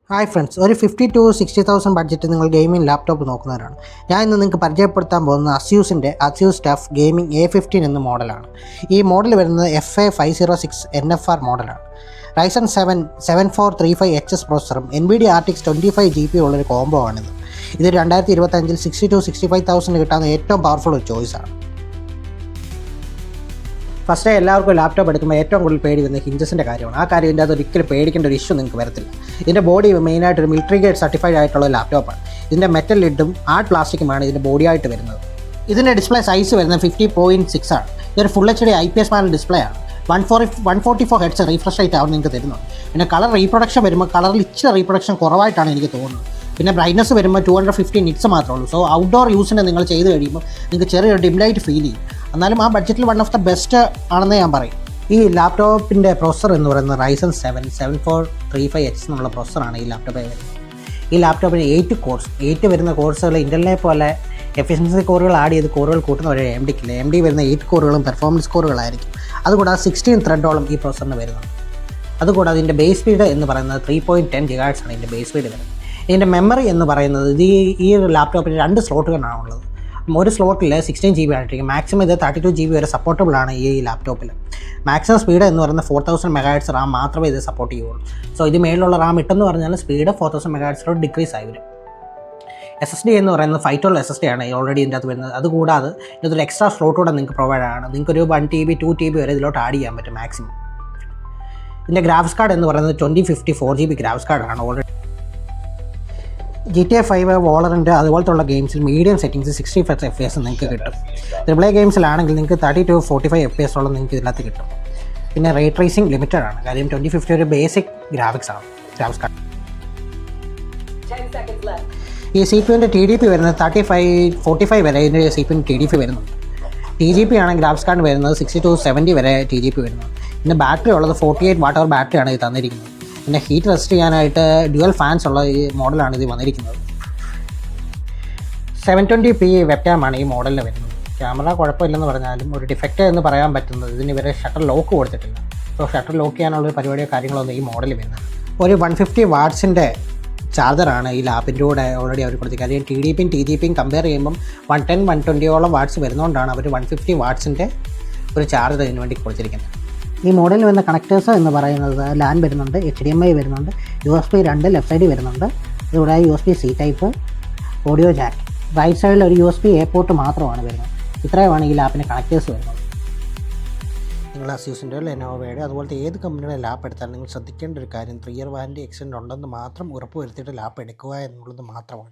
Hi friends, ഒരു 50,000 to 60,000 budget നിങ്ങൾ gaming laptop നോക്കുന്നവരാണ്. ഞാൻ ഇന്ന് നിങ്ങൾക്ക് പരിചയപ്പെടുത്താൻ പോകുന്നത് അസ്യൂസ് ടഫ് ഗെയിമിംഗ് A15 എന്ന മോഡലാണ്. ഈ മോഡൽ വരുന്നത് FA506 NFR മോഡലാണ്. Ryzen 7 7435HS പ്രോസസ്സറും NVIDIA RTX 25 GB ഉള്ളൊരു കോംബോ ആണിത്. ഇത് 2025 60,000 to 65,000 കിട്ടാവുന്ന ഏറ്റവും പവർഫുൾ ഒരു ചോയ്സാണ്. ഫസ്റ്റ് എല്ലാവർക്കും ലാപ്ടോപ്പ് എടുക്കുമ്പോൾ ഏറ്റവും കൂടുതൽ പേടി വരുന്നത് ഹിഞ്ചസിൻ്റെ കാര്യമാണ്. ആ കാര്യം ഇതിൻ്റെ അത് ഒരിക്കലും പേടിക്കേണ്ട ഒരു ഇഷ്യൂ നിങ്ങൾക്ക് വരത്തില്ല. ഇതിൻ്റെ ബോഡി മെയിനായിട്ട് ഒരു മിലിറ്ററി ഗ്രേഡ് സർട്ടിഫൈഡ് ആയിട്ടുള്ള ലാപ്ടോപ്പാണ്. ഇതിൻ്റെ മെറ്റൽ ലിഡും ആർട്ട് പ്ലാസ്റ്റിക്കുമാണ് ഇതിൻ്റെ ബോഡിയായിട്ട് വരുന്നത്. ഇതിൻ്റെ ഡിസ്പ്ലേ സൈസ് വരുന്നത് 50.6 ആണ്. ഇതൊരു full HD IPS panel display ആണ്. 144 Hz റീഫ്രഷ് റേറ്റ് ആണ് നിങ്ങൾക്ക് തരുന്നത്. പിന്നെ കളർ റീപ്രൊഡക്ഷൻ വരുമ്പോൾ കളറിൽ ഇച്ചിരി റീപ്രൊഡക്ഷൻ കുറവായിട്ടാണ് എനിക്ക് തോന്നുന്നത്. പിന്നെ ബ്രൈറ്റ്നസ് വരുമ്പോൾ 250 nits മാത്രമേ ഉള്ളൂ. സോ ഔട്ട്ഡോർ യൂസിന് നിങ്ങൾ ചെയ്ത് കഴിയുമ്പോൾ നിങ്ങൾക്ക് ചെറിയൊരു ഡിം ലൈറ്റ് ഫീൽ ചെയ്യും. എന്നാലും ആ ബഡ്ജറ്റിൽ വൺ ഓഫ് ദ ബെസ്റ്റ് ആണെന്ന് ഞാൻ പറയും. ഈ ലാപ്ടോപ്പിൻ്റെ പ്രോസസ്സർ എന്ന് പറയുന്നത് Ryzen 7 7435HS എന്നുള്ള പ്രോസസ്സറാണ് ഈ ലാപ്ടോപ്പ് വരുന്നത്. ഈ ലാപ്ടോപ്പിന് 8 വരുന്ന കോഴ്സുകൾ ഇൻ്റലിനെ പോലെ എഫിഷ്യൻസി കോറുകൾ ആഡ് ചെയ്ത് കോറുകൾ കൂട്ടുന്ന ഒരു AMDക്കില്ല. AMD വരുന്ന 8 കോറുകളും പെർഫോമൻസ് കോറുകളായിരിക്കും. അതുകൂടാതെ 16 ത്രെഡോളം ഈ പ്രോസസ്സറിന് വരുന്നത്. അതുകൂടാതെ ഇതിൻ്റെ ബേസ് സ്പീഡ് എന്ന് പറയുന്നത് 3.10 GHz ആണ് ഇതിൻ്റെ ബേസ് സ്പീഡ് വരുന്നത്. ഇതിൻ്റെ മെമ്മറി എന്ന് പറയുന്നത് ഈ ലാപ്ടോപ്പിന് 2 സ്ലോട്ടുകളാണ് ഉള്ളത്. ഒരു സ്ലോട്ടിൽ 16 GB ആയിട്ടിരിക്കും. മാക്സിമം ഇത് 32 GB വരെ സപ്പോർട്ടബിൾ ആണ് ഈ ലാപ്ടോപ്പിൽ. മാക്സിമം സ്പീഡ് എന്ന് പറയുന്നത് 4000 MHz റാം മാത്രമേ ഇത് സപ്പോർട്ട് ചെയ്യുള്ളൂ. സോ ഇത് മേളിലുള്ള റാം ഇട്ടെന്ന് പറഞ്ഞാൽ സ്പീഡ് 4000 MHz ഡിക്രീസ് ആയി വരും. SSD എന്ന് പറയുന്നത് 512 SSD ആണ് ഓൾറെഡി ഇതിൻ്റെ അകത്ത് വരുന്നത്. അതുകൂടാതെ ഇതൊരു എക്സ്ട്രാ സ്ലോട്ട് കൂടെ നിങ്ങൾക്ക് പ്രൊവൈഡ് ആണ്. നിങ്ങൾക്കൊരു 1 TB 2 TB വരെ ഇതിലോട്ട് ആഡ് ചെയ്യാൻ പറ്റും മാക്സിമം. ഇതിൻ്റെ ഗ്രാഫിക്സ് കാർഡ് എന്ന് പറയുന്നത് 2050 4GB ഗ്രാഫിക്സ് കാർഡാണ്. ഓൾറെഡി GTA 5 Valorant അതുപോലത്തുള്ള ഗെയിംസിൽ മീഡിയം സെറ്റിംഗ്സ് 65 FPS നിങ്ങൾക്ക് കിട്ടും. AAA ഗെയിംസിലാണെങ്കിൽ നിങ്ങൾക്ക് 30 to 45 FPS ഓളം നിങ്ങൾക്ക് ഇതിനകത്ത് കിട്ടും. പിന്നെ റേ ട്രേസിംഗ് ലിമിറ്റഡ് ആണ്. കാര്യം 2050 ഒരു ബേസിക് ഗ്രാഫിക്സ് ആണ് ഗ്രാഫിക്സ് കാർഡ്. ഈ CPU-ൻ്റെ TDP വരുന്നത് 45 വരെ ഇതിൻ്റെ CPU TDP വരുന്നുണ്ട്. TGP ആണ് ഗ്രാഫിക്സ് കാർഡ് വരുന്നത് 60 to 70 വരെ TGP വരുന്നത്. പിന്നെ ബാറ്ററി ഉള്ളത് 48 Wh ബാറ്ററിയാണ് ഇത് തന്നിരിക്കുന്നത്. പിന്നെ ഹീറ്റ് റെസിസ്റ്റ് ചെയ്യാനായിട്ട് ഡ്യുവൽ ഫാൻസ് ഉള്ള ഈ മോഡലാണ് ഇത് വന്നിരിക്കുന്നത്. 720p വെബ്കാമാണ് ഈ മോഡലിൽ വരുന്നത്. ക്യാമറ കുഴപ്പമില്ലെന്ന് പറഞ്ഞാലും ഒരു ഡിഫക്റ്റ് എന്ന് പറയാൻ പറ്റുന്നത് ഇതിന് ഇവരെ ഷട്ടർ ലോക്ക് കൊടുത്തിട്ടില്ല. സോ ഷട്ടർ ലോക്ക് ചെയ്യാനുള്ള പരിപാടിയോ കാര്യങ്ങളൊന്നും ഈ മോഡലിൽ വരുന്നത്. ഒരു 150 വാട്ട്സിൻ്റെ ചാർജറാണ് ഈ ലാപ്പിൻ്റെ കൂടെ ഓൾറെഡി അവർ കൊടുത്തത്. കാര്യം TDPയും TGPയും കമ്പയർ ചെയ്യുമ്പം 110 120 വാട്ട്സ് വരുന്നതുകൊണ്ടാണ് അവർ 150 വാട്ട്സിൻ്റെ ഒരു ചാർജർ ഇതിന് വേണ്ടി കൊടുത്തിരിക്കുന്നത്. ഈ മോഡലിൽ വരുന്ന കണക്റ്റേഴ്സ് എന്ന് പറയുന്നത് LAN വരുന്നുണ്ട്, HDMI വരുന്നുണ്ട്, USB 2 ലെഫ്റ്റ് സൈഡിൽ വരുന്നുണ്ട്. ഇതുകൂടാതെ USB-C type, audio Jack, right സൈഡിൽ ഒരു USB-A പോർട്ട് മാത്രമാണ് വരുന്നത്. ഇത്രയുമാണ് ഈ ലാപ്പിന് കണക്റ്റേഴ്സ് വരുന്നത്. നിങ്ങൾ അസ്യൂസിൻ്റെയോ ലെനോവയുടെ അതുപോലത്തെ ഏത് കമ്പനിയുടെ ലാപ്പ് എടുത്താലും നിങ്ങൾ ശ്രദ്ധിക്കേണ്ട ഒരു കാര്യം 3 year വാറൻറ്റി എക്സ്റ്റൻഡ് ഉണ്ടെന്ന് മാത്രം ഉറപ്പ് വരുത്തിയിട്ട് ലാപ്പ് എടുക്കുക എന്നുള്ളത് മാത്രമാണ്.